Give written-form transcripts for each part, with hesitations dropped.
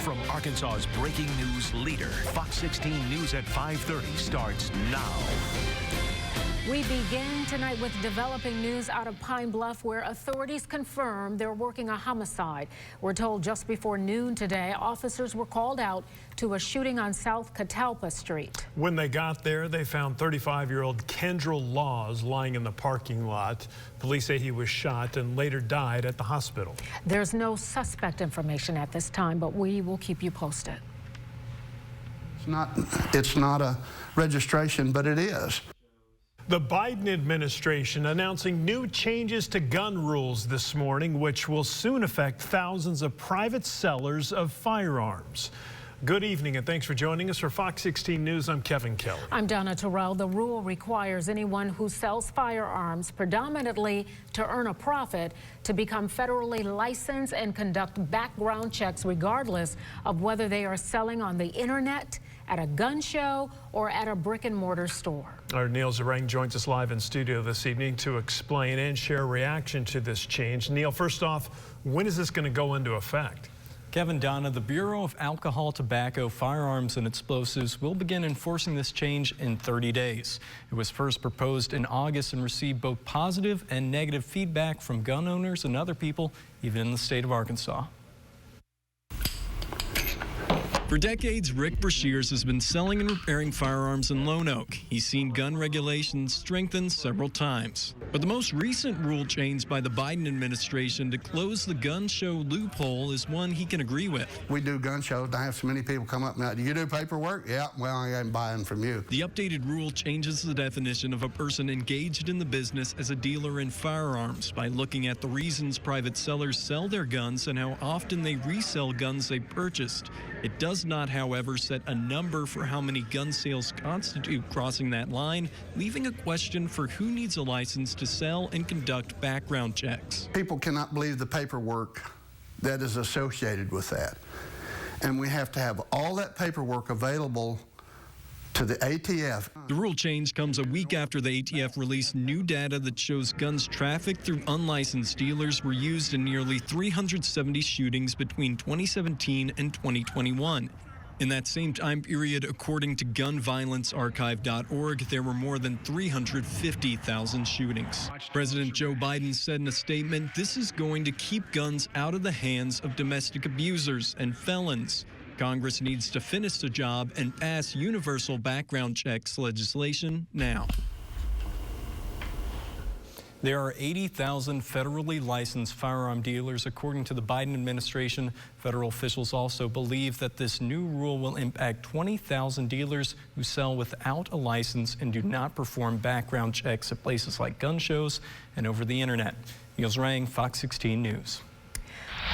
from Arkansas's breaking news leader. Fox 16 News at 5:30 starts now. We begin tonight with developing news out of Pine Bluff, where authorities confirm they're working a homicide. We're told just before noon today, officers were called out to a shooting on South Catalpa Street. When they got there, they found 35-year-old Kendrell Laws lying in the parking lot. Police say he was shot and later died at the hospital. There's no suspect information at this time, but we will keep you posted. It's not a registration, but it is. The Biden administration announcing new changes to gun rules this morning, which will soon affect thousands of private sellers of firearms. Good evening and thanks for joining us for Fox 16 News. I'm Kevin Kelly. I'm Donna Terrell. The rule requires anyone who sells firearms predominantly to earn a profit to become federally licensed and conduct background checks regardless of whether they are selling on the internet, at a gun show, or at a brick-and-mortar store. Our Neil Zarang joins us live in studio this evening to explain and share a reaction to this change. Neil, first off, when is this going to go into effect? Kevin, Donna, the Bureau of Alcohol, Tobacco, Firearms, and Explosives will begin enforcing this change in 30 days. It was first proposed in August and received both positive and negative feedback from gun owners and other people, even in the state of Arkansas. For decades, Rick Brashears has been selling and repairing firearms in Lone Oak. He's seen gun regulations strengthened several times. But the most recent rule change by the Biden administration to close the gun show loophole is one he can agree with. We do gun shows, and I have so many people come up now. Do you do paperwork? Yeah, well, I ain't buying from you. The updated rule changes the definition of a person engaged in the business as a dealer in firearms by looking at the reasons private sellers sell their guns and how often they resell guns they purchased. It does not, however, set a number for how many gun sales constitute crossing that line, leaving a question for who needs a license to sell and conduct background checks. People cannot believe the paperwork that is associated with that. And we have to have all that paperwork available to the ATF. The rule change comes a week after the ATF released new data that shows guns trafficked through unlicensed dealers were used in nearly 370 shootings between 2017 and 2021. In that same time period, according to gunviolencearchive.org, there were more than 350,000 shootings. President Joe Biden said in a statement, "This is going to keep guns out of the hands of domestic abusers and felons. Congress needs to finish the job and pass universal background checks legislation now." There are 80,000 federally licensed firearm dealers, according to the Biden administration. Federal officials also believe that this new rule will impact 20,000 dealers who sell without a license and do not perform background checks at places like gun shows and over the internet. Neil Zarang, Fox 16 News.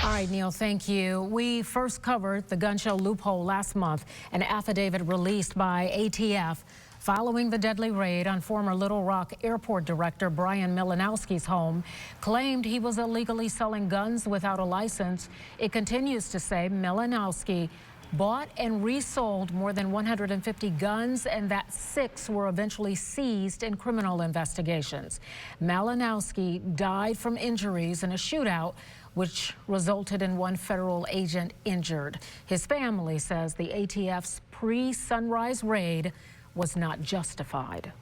All right, Neil, thank you. We first covered the gun show loophole last month. An affidavit released by ATF following the deadly raid on former Little Rock Airport Director Brian Milanowski's home claimed he was illegally selling guns without a license. It continues to say Milanowski bought and resold more than 150 guns and that 6 were eventually seized in criminal investigations. Malinowski died from injuries in a shootout which resulted in one federal agent injured. His family says the ATF's pre-sunrise raid was not justified.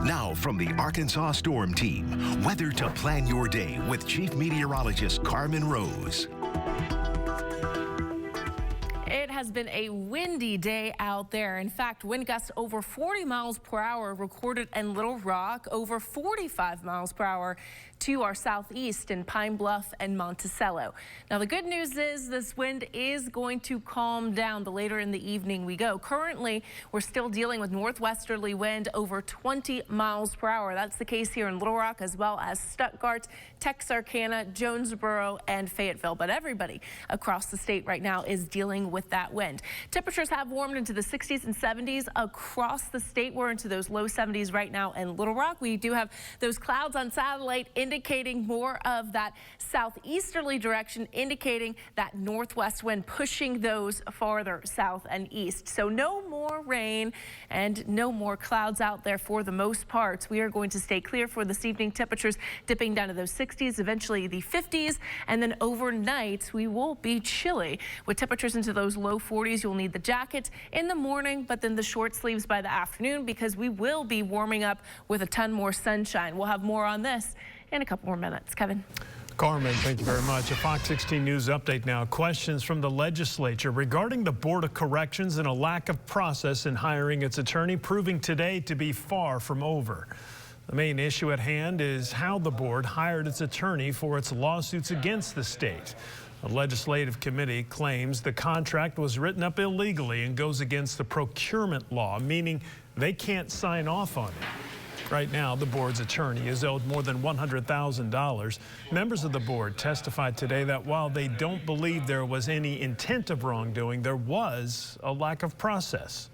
Now from the Arkansas Storm Team, weather to plan your day with Chief Meteorologist Carmen Rose. It has been a windy day out there. In fact, wind gusts over 40 miles per hour recorded in Little Rock, over 45 miles per hour to our southeast in Pine Bluff and Monticello. Now, the good news is this wind is going to calm down the later in the evening we go. Currently, we're still dealing with northwesterly wind over 20 miles per hour. That's the case here in Little Rock as well as Stuttgart, Texarkana, Jonesboro, and Fayetteville. But everybody across the state right now is dealing with that that wind. Temperatures have warmed into the 60s and 70s across the state. We're into those low 70s right now in Little Rock. We do have those clouds on satellite indicating more of that southeasterly direction, indicating that northwest wind pushing those farther south and east. So no more rain and no more clouds out there for the most part. We are going to stay clear for this evening. Temperatures dipping down to those 60s, eventually the 50s, and then overnight we will be chilly with temperatures into those low 40s. You'll need the jacket in the morning, but then the short sleeves by the afternoon because we will be warming up with a ton more sunshine. We'll have more on this in a couple more minutes. Kevin. Carmen, thank you very much. A Fox 16 News update now. Questions from the legislature regarding the Board of Corrections and a lack of process in hiring its attorney proving today to be far from over. The main issue at hand is how the board hired its attorney for its lawsuits against the state. The legislative committee claims the contract was written up illegally and goes against the procurement law, meaning they can't sign off on it. Right now, the board's attorney is owed more than $100,000. Members of the board testified today that while they don't believe there was any intent of wrongdoing, there was a lack of process.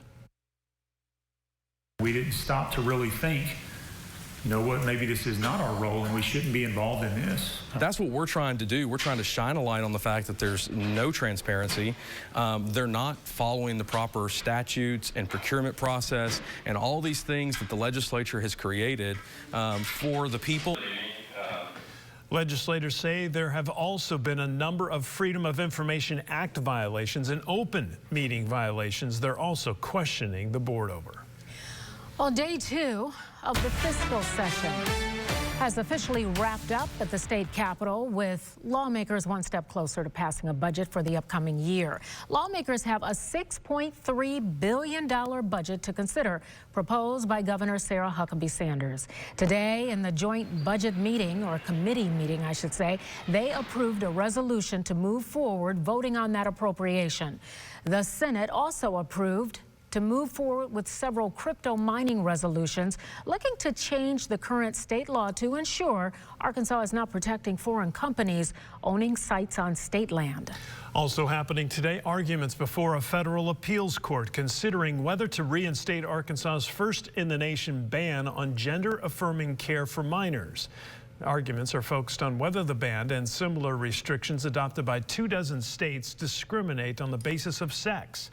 We didn't stop to really think, you know what, maybe this is not our role and we shouldn't be involved in this. That's what we're trying to do. We're trying to shine a light on the fact that there's no transparency. They're not following the proper statutes and procurement process and all these things that the legislature has created for the people. Legislators say there have also been a number of Freedom of Information Act violations and open meeting violations they're also questioning the board over. Well, day 2 of the fiscal session has officially wrapped up at the state capitol, with lawmakers one step closer to passing a budget for the upcoming year. Lawmakers have a $6.3 billion budget to consider, proposed by Governor Sarah Huckabee Sanders. Today, in the joint budget meeting, or committee meeting, I should say, they approved a resolution to move forward voting on that appropriation. The Senate also approved to move forward with several crypto mining resolutions, looking to change the current state law to ensure Arkansas is not protecting foreign companies owning sites on state land. Also happening today, arguments before a federal appeals court considering whether to reinstate Arkansas's first-in-the-nation ban on gender-affirming care for minors. Arguments are focused on whether the ban and similar restrictions adopted by 24 states discriminate on the basis of sex.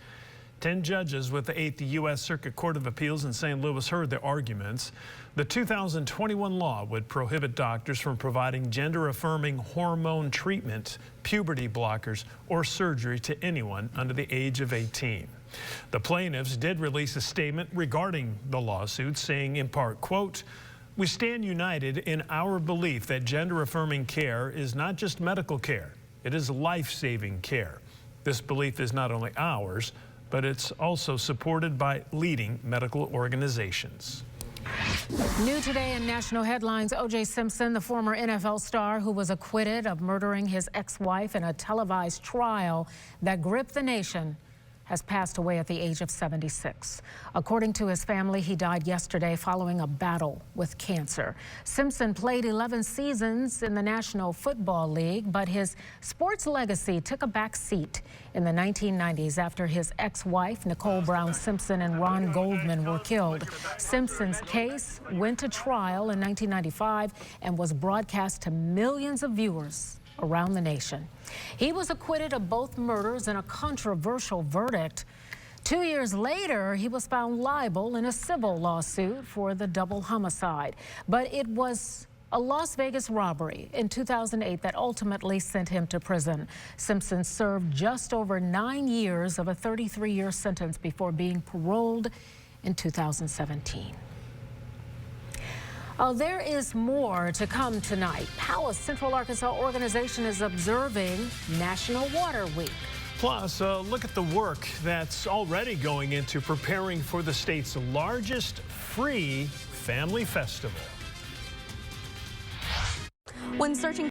10 judges with the 8th U.S. Circuit Court of Appeals in St. Louis heard the arguments. The 2021 law would prohibit doctors from providing gender-affirming hormone treatment, puberty blockers, or surgery to anyone under the age of 18. The plaintiffs did release a statement regarding the lawsuit, saying in part, quote, "We stand united in our belief that gender-affirming care is not just medical care, it is life-saving care. This belief is not only ours, but it's also supported by leading medical organizations." New today in national headlines, O.J. Simpson, the former NFL star who was acquitted of murdering his ex-wife in a televised trial that gripped the nation, has passed away at the age of 76. According to his family, he died yesterday following a battle with cancer. Simpson played 11 seasons in the National Football League, but his sports legacy took a back seat in the 1990s after his ex-wife, Nicole Brown Simpson, and Ron Goldman were killed. Simpson's case went to trial in 1995 and was broadcast to millions of viewers around the nation. He was acquitted of both murders in a controversial verdict. 2 years later, he was found liable in a civil lawsuit for the double homicide. But it was a Las Vegas robbery in 2008 that ultimately sent him to prison. Simpson served just over 9 years of a 33-year sentence before being paroled in 2017. Oh, there is more to come tonight. How a Central Arkansas organization is observing National Water Week. Plus, look at the work that's already going into preparing for the state's largest free family festival. When searching